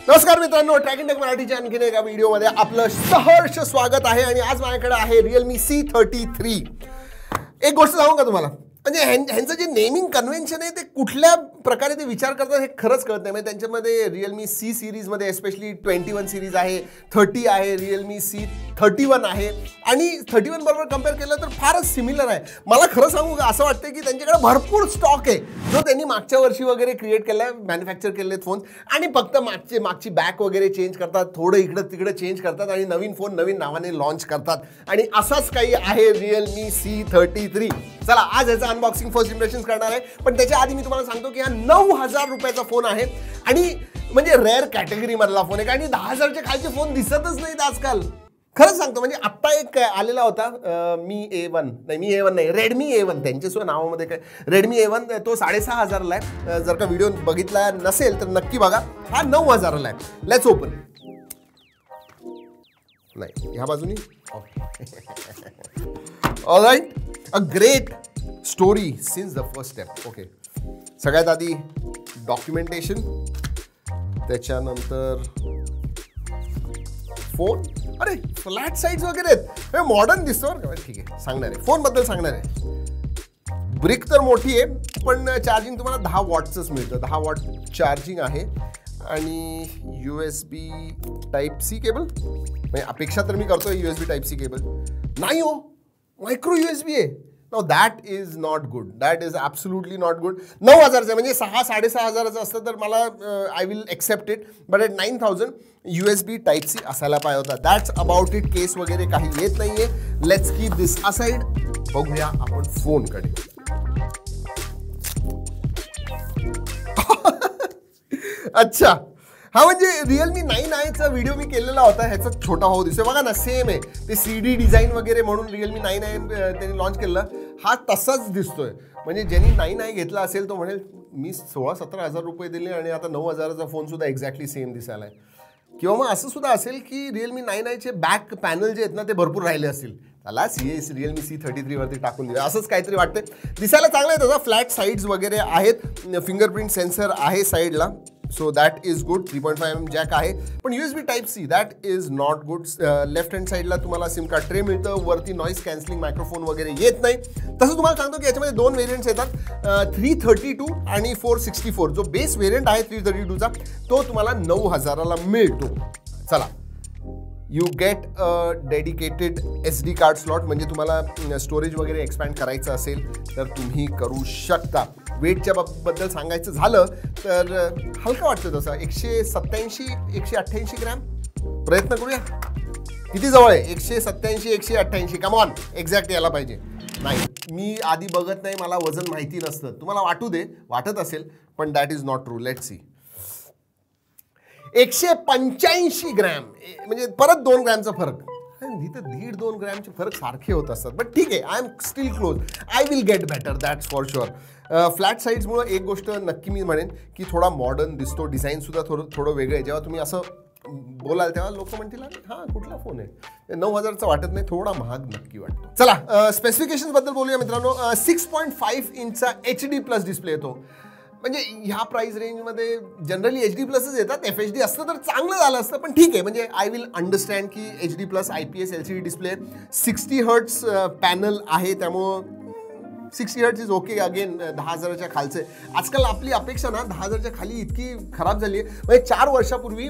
नमस्कार मित्रांनो, track in take मराठीच्या आणखीन एका व्हिडिओमध्ये आपलं सहर्ष स्वागत आहे. आणि आज माझ्याकडे आहे Realme C33. एक गोष्ट सांगू का तुम्हाला, म्हणजे ह्यांचं जे नेमिंग कन्व्हेन्शन आहे ते कुठल्या प्रकारे ते विचार करतात हे खरंच कळत नाही. म्हणजे त्यांच्यामध्ये Realme C सिरीजमध्ये एस्पेशली 21 सिरीज आहे, 30 आहे, Realme C31 आहे आणि 31 बरोबर कम्पेअर केलं तर फारच सिमिलर आहे. मला खरं सांगू का, असं वाटतं की त्यांच्याकडे भरपूर स्टॉक आहे जो त्यांनी मागच्या वर्षी वगैरे क्रिएट केला आहे, मॅन्युफॅक्चर केलेले फोन, आणि फक्त मागची बॅक वगैरे चेंज करतात, थोडं इकडं तिकडं चेंज करतात आणि नवीन फोन नवीन नावाने लॉन्च करतात. आणि असंच काही आहे Realme C33. चला आज याचं अनबॉक्सिंग फर्स्ट इम्प्रेशन्स करणार आहे. पण त्याच्या आधी मी तुम्हाला सांगतो की हा 9,000 रुपयाचा फोन आहे आणि म्हणजे रेअर कॅटेगरी मधला फोन आहे. कारण 10,000च्या खालचे फोन दिसतच नाहीत आजकाल. खरंच सांगतो, म्हणजे आत्ता एक आलेला होता Redmi A1 त्यांच्या नावामध्ये काय Redmi A1 तो 6,500ला आहे. जर का व्हिडिओ बघितला नसेल तर नक्की बघा. हा 9,000ला आहे. Let's open. नाही, ह्या बाजूनी. All right, a great story since the first step. Okay, सगळ्यात आधी डॉक्युमेंटेशन, त्याच्यानंतर फोन. अरे फ्लॅट साईज वगैरे आहेत, मॉडर्न दिसतो बरं का. ठीक आहे, सांगणार आहे फोनबद्दल सांगणार आहे. ब्रिक तर मोठी आहे पण चार्जिंग तुम्हाला 10 वॉटचंच मिळतं. 10 वॉट चार्जिंग आहे आणि USB Type-C केबल. म्हणजे अपेक्षा तर मी करतोय USB Type-C केबल नाही हो, मायक्रो USB आहे. No, that is not good. That is absolutely not good. 9,000चं म्हणजे 6,500 असतं तर मला I will accept it. But at 9,000 USB Type-C असायला पाहिजे होता. That's about it. केस वगैरे काही येत नाहीये. Let's keep this aside. बघूया आपण फोनकडे. अच्छा, हा म्हणजे Realme 9i चा व्हिडिओ मी केलेला होता. ह्याचा छोटा भाऊ दिसतोय बघा ना, सेम आहे. ते CD डिझाईन वगैरे म्हणून Realme 9i त्यांनी लॉन्च केलं. हा तसाच दिसतोय. म्हणजे ज्यांनी 9i घेतला असेल तो म्हणेल मी 16-17 हजार रुपये दिले आणि आता 9,000चा फोन सुद्धा एक्झॅक्टली सेम दिसायला आहे. किंवा मग असं सुद्धा असेल की Realme 9iचे बॅक पॅनल जे आहेत ना ते भरपूर राहिले असतील. त्याला Realme C33 वरती टाकून दिले, असंच काहीतरी वाटतंय. दिसायला चांगलं आहे. त्याचा फ्लॅट साईड्स वगैरे आहेत, फिंगरप्रिंट सेन्सर आहे साईडला, so that is good. 3.5mm jack आहे. पण USB Type-C that is not good. Left hand साईडला तुम्हाला सिम कार्ड ट्रे मिळतं. वरती नॉईस कॅन्सलिंग मायक्रोफोन वगैरे येत नाही. तसं तुम्हाला सांगतो की याच्यामध्ये 2 व्हेरियंट्स येतात, 332 आणि 464. जो बेस व्हेरियंट आहे 332चा तो तुम्हाला 9,000ला मिळतो. चला, you get a dedicated SD card slot. म्हणजे तुम्हाला स्टोरेज वगैरे एक्सपॅन्ड करायचं असेल तर तुम्ही करू शकता. वेटच्या बद्दल सांगायचं झालं तर हलका वाटतं तसं. 187-188 ग्रॅम. प्रयत्न करूया. किती जवळ आहे? 187-188. कमॉन, एक्झॅक्ट यायला पाहिजे. नाही, मी आधी बघत नाही, मला वजन माहिती नसतं. तुम्हाला वाटू दे, वाटत असेल पण that is not true. Let's see. 185 gram, म्हणजे परत 2 ग्रॅमचा फरक. इथं 1.5-2 ग्रॅमचे फरक सारखे होत असतात. बट ठीक आहे, I am still close. I will get better, that's for sure. Flat साईड्समुळं एक गोष्ट नक्की मी म्हणेन की थोडा मॉडर्न दिसतो. डिझाईनसुद्धा थोडं वेगळं आहे. जेव्हा तुम्ही असं बोलाल तेव्हा लोक म्हणतील हां कुठला फोन आहे. 9,000चा वाटत नाही, थोडा महाग नक्की वाटतो. चला, स्पेसिफिकेशन्सबद्दल बोलूया मित्रांनो. 6.5 इंचचा HD+ डिस्प्ले येतो. म्हणजे ह्या प्राइस रेंजमध्ये जनरली HD+च येतात. FHD असतं तर चांगलं झालं असतं, पण ठीक आहे. म्हणजे आय विल अंडरस्टँड की HD+ IPS LCD display, 60 hertz panel आहे, त्यामुळं 60 हर्ट्स इज ओके. अगेन 10,000च्या खालचे. आजकाल आपली अपेक्षा ना 10,000च्या खाली इतकी खराब झाली आहे. म्हणजे 4 वर्षापूर्वी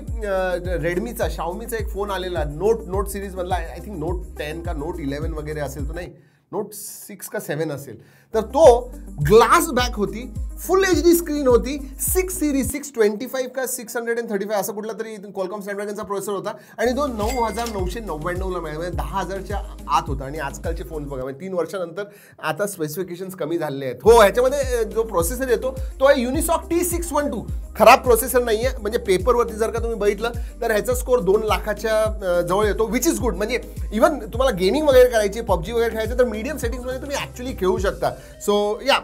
रेडमीचा, Xiaomiचा एक फोन आलेला नोट सिरीजमधला, आय थिंक Note 10 का Note 11 वगैरे असेल, तो नाही Note 6 का 7 असेल. तर तो ग्लास बॅक होती, फुल HD स्क्रीन होती, 6 सिरीज 625 का 635 असं कुठला तरी Qualcomm Snapdragonचा प्रोसेसर होता आणि तो 9,999ला मिळाला. 10,000च्या आत होता. आणि आजकालचे फोन बघा, म्हणजे 3 वर्षानंतर आता स्पेसिफिकेशन्स कमी झालेले आहेत. हो, ह्याच्यामध्ये जो प्रोसेसर येतो तो आहे Unisoc T612. खराब प्रोसेसर नाही आहे. म्हणजे पेपरवरती जर का तुम्ही बघितलं तर ह्याचा स्कोर 2 लाखाच्या जवळ येतो, विच इज गुड. म्हणजे इव्हन तुम्हाला गेमिंग वगैरे करायची, PUBG वगैरे खेळायचं तर मीडियम सेटिंग्समध्ये तुम्ही ॲक्च्युली खेळू शकता. सो या,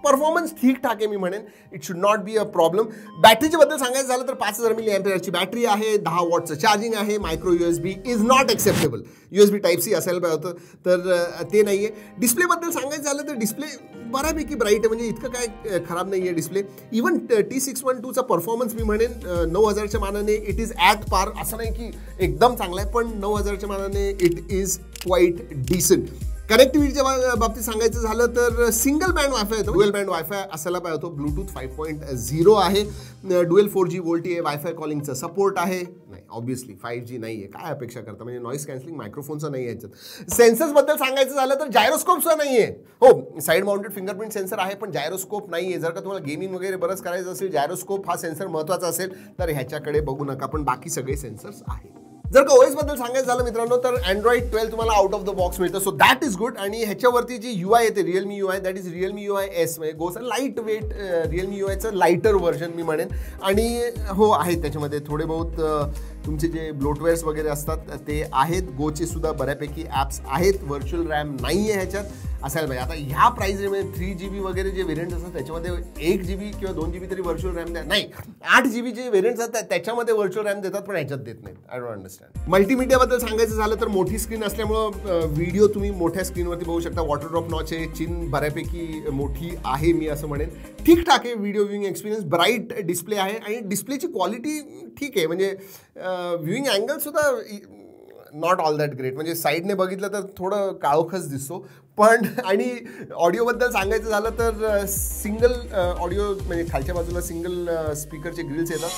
परफॉर्मन्स ठीकठाक आहे मी म्हणेन. It should not be a problem. बॅटरीच्या बद्दल सांगायचं झालं तर 5000 mAhची बॅटरी आहे, 10 वॉटचं चार्जिंग आहे. Micro USB is not acceptable. USB Type-C असायला पाहिजे होतं, तर ते नाही आहे. डिस्प्लेबद्दल सांगायचं झालं तर डिस्प्ले बऱ्यापैकी ब्राईट आहे, म्हणजे इतकं काय खराब नाही आहे डिस्प्ले. इवन T612चा परफॉर्मन्स मी म्हणेन 9000च्या मानाने इट इज ॲट पार. असं नाही की एकदम चांगला आहे, पण 9000च्या मानाने इट इज क्वाईट डिसेंट. कनेक्टिव्हिटीच्या बाबतीत सांगायचं झालं तर सिंगल बँड वायफाय येतो, ड्युअल बँड वायफाय असायला पाहिजे होतो. ब्लूटूथ 5.0 आहे, ड्युअल 4G VoLTE आहे, वायफाय कॉलिंगचं सपोर्ट आहे. नाही ऑब्व्हियसली 5G नाही आहे, काय अपेक्षा करता, म्हणजे नॉईस कॅन्सलिंग मायक्रोफोनचा नाही आहे याच्यात. सेन्सर्सबद्दल सांगायचं झालं तर जायरोस्कोपचा नाही आहे. हो, साईड माउंटेड फिंगरप्रिंट सेन्सर आहे, पण जायरोस्कोप नाही आहे. जर का तुम्हाला गेमिंग वगैरे बरंच करायचं असेल, जायरोस्कोप हा सेन्सर महत्त्वाचा असेल तर ह्याच्याकडे बघू नका, पण बाकी सगळे सेन्सर्स आहेत. जर का OS बद्दल सांगायचं झालं मित्रांनो तर Android 12 तुम्हाला आउट ऑफ द बॉक्स मिळतं, सो दॅट इज गुड. आणि ह्याच्यावरती जी UI येते Realme UI, that is Realme UI S, म्हणजे गोस लाईट वेट Realme UIचं लाईटर व्हर्जन मी म्हणेन. आणि हो आहेत त्याच्यामध्ये थोडे बहुत तुमचे जे ब्लोटवेअर्स वगैरे असतात ते आहेत. गोचे सुद्धा बऱ्यापैकी ॲप्स आहेत. व्हर्च्युअल रॅम नाही आहे ह्याच्यात, असायला पाहिजे. आता ह्या प्राईस रेंजमध्ये 3GB वगैरे जे व्हेरियंट असतात त्याच्यामध्ये 1GB किंवा 2GB तरी व्हर्च्युअल रॅम द्या. नाही, 8GB जे व्हेरियंट्स असतात त्याच्यामध्ये व्हर्च्युअल रॅम देतात, पण ह्याच्यात देत नाहीत. I don't understand. मल्टीमीडियाबद्दल सांगायचं झालं तर मोठी स्क्रीन असल्यामुळं व्हिडिओ तुम्ही मोठ्या स्क्रीनवरती बघू शकता. वॉटर ड्रॉप नॉच आहे, चिन बऱ्यापैकी मोठी आहे मी असं म्हणेन. ठीकठाक आहे video viewing experience. Bright display आहे आणि डिस्प्लेची क्वालिटी ठीक आहे, म्हणजे व्ह्यूइंग अँगल सुद्धा नॉट ऑल दॅट ग्रेट. म्हणजे साईडने बघितलं तर थोडं काळोखच दिसतो. पण आणि ऑडिओबद्दल सांगायचं झालं तर सिंगल ऑडिओ, म्हणजे खालच्या बाजूला सिंगल स्पीकरचे ग्रिल्स येतात.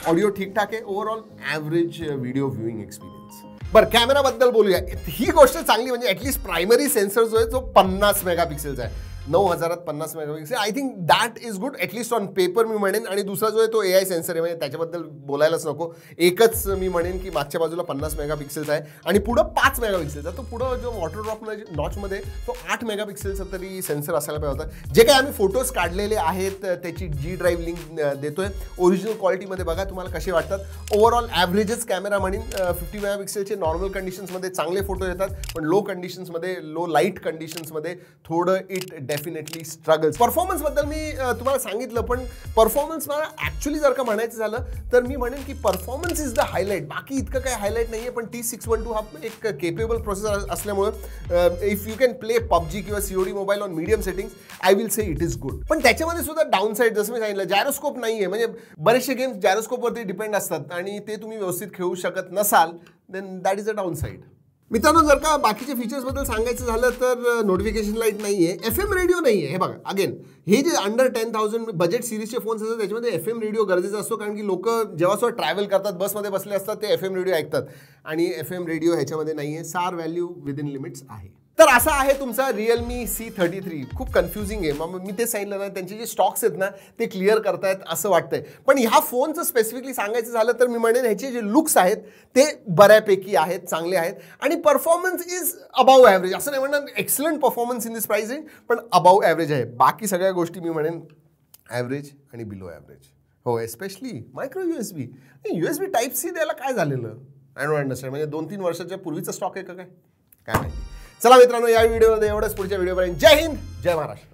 ऑडिओ ठीकठाक आहे. Overall average video viewing experience. बरं, कॅमेराबद्दल बोलूया. ही गोष्ट चांगली, म्हणजे ॲटलिस्ट प्रायमरी सेन्सर जो आहे तो 50 मेगापिक्सेलचा आहे. 9000 50 megapixel, I think that is good, at least on paper मी म्हणेन. आणि दुसरा जो आहे तो AI सेन्सर आहे, म्हणजे त्याच्याबद्दल बोलायलाच नको. एकच मी म्हणेन की मागच्या बाजूला 50 मेगापिक्सेलचा आहे आणि पुढं 5 मेगापिक्सेलचा. तो पुढं जो वॉटर ड्रॉप नॉचमध्ये तो 8 मेगापिक्सेलचा तरी सेन्सर असायला पाहिजे होता. जे काही आम्ही फोटोज काढलेले आहेत त्याची G ड्राईव्ह लिंक देतोय. ओरिजिनल क्वालिटीमध्ये बघा तुम्हाला कसे वाटतात. ओव्हरऑल ॲव्हरेजच कॅमेरा म्हणेन. 50 मेगापिक्सेलचे नॉर्मल कंडिशन्समध्ये चांगले फोटो येतात, पण लो कंडिशन्समध्ये, लो लाईट कंडिशन्समध्ये थोडं इट डेफिनेटली स्ट्रगल्स. परफॉर्मन्सबद्दल मी तुम्हाला सांगितलं, पण परफॉर्मन्स मला ॲक्च्युली जर का म्हणायचं झालं तर मी म्हणेन की परफॉर्मन्स इज द हायलाईट. बाकी इतकं काही हायलाईट नाही आहे, पण T612 हा एक केपेबल प्रोसेसर असल्यामुळं if you can play PUBG किंवा COD mobile on medium settings, I will say it is good. पण त्याच्यामध्ये सुद्धा डाऊन साईड, जसं मी सांगितलं, जायरोस्कोप नाही आहे. म्हणजे बरेचसे गेम्स जायरोस्कोपवरती डिपेंड असतात आणि ते तुम्ही व्यवस्थित खेळू शकत नसाल, then that is a downside. मित्रांनो, जर का बाकीच्या फीचर्सबद्दल सांगायचं झालं तर नोटिफिकेशन लाईट नाही आहे, FM रेडिओ नाही आहे. हे बघा, अगेन हे जे अंडर 10,000 बजेट सिरीजचे फोन्स असतात त्याच्यामध्ये FM रेडिओ गरजेचा असतो, कारण की लोक जेव्हा सुद्धा ट्रॅव्हल करतात, बसमध्ये बसले असतात, ते FM रेडिओ ऐकतात, आणि FM रेडिओ ह्याच्यामध्ये नाही आहे. SAR व्हॅल्यू विदिन लिमिट्स आहे. तर असा आहे तुमचा Realme C33. खूप कन्फ्युजिंग आहे. मग मी ते सांगितलं ना, त्यांचे जे स्टॉक्स आहेत ना ते क्लिअर करतायत असं वाटतंय. पण ह्या फोनचं स्पेसिफिकली सांगायचं झालं तर मी म्हणेन ह्याचे जे लुक्स आहेत ते बऱ्यापैकी आहेत, चांगले आहेत. आणि परफॉर्मन्स इज अबाव ॲव्हरेज. असं नाही म्हणणार excellent performance in this price range, पण अबाव ॲव्हरेज आहे. बाकी सगळ्या गोष्टी मी म्हणेन ॲव्हरेज आणि बिलो ॲव्हरेज. हो, especially micro USB. USB Type-C द्यायला काय झालेलं, आय डोंट अंडरस्टँड. म्हणजे 2-3 वर्षाच्या पूर्वीचा स्टॉक आहे का काय माहिती. चला मित्रांनो, या व्हिडिओमध्ये एवढंच. पुढच्या व्हिडिओपर्यंत जय हिंद, जय महाराष्ट्र.